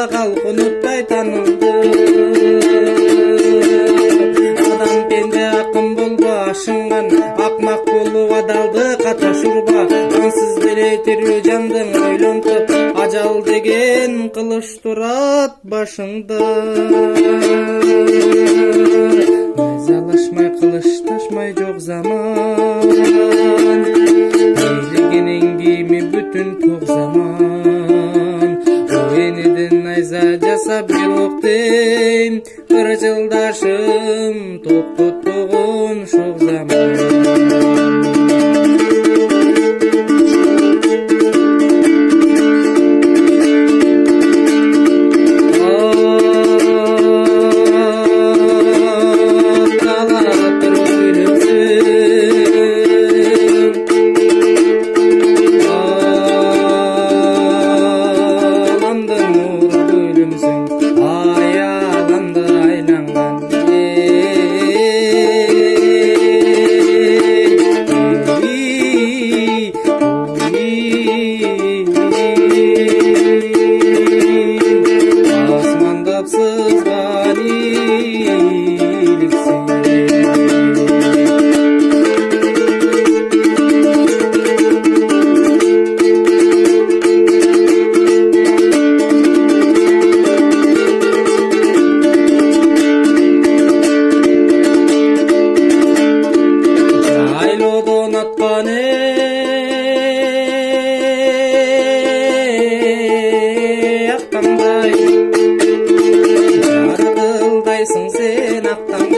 да калк унутпай таанымды. Адам пенде акын болбо ашынган, акмак болуп адалды каташ урба. Ансыз деле тирүү жандың ойлонтуп, ажал деген кылыч турат башыңда. Найзалашмай кылычташмай жок заман, эйлегенин кийими бүтүн ток заман. Эниден найза жасап бирок дейм, кыр жылдашым токтотпогон шок заман. Жаратылдайсың сен ақтан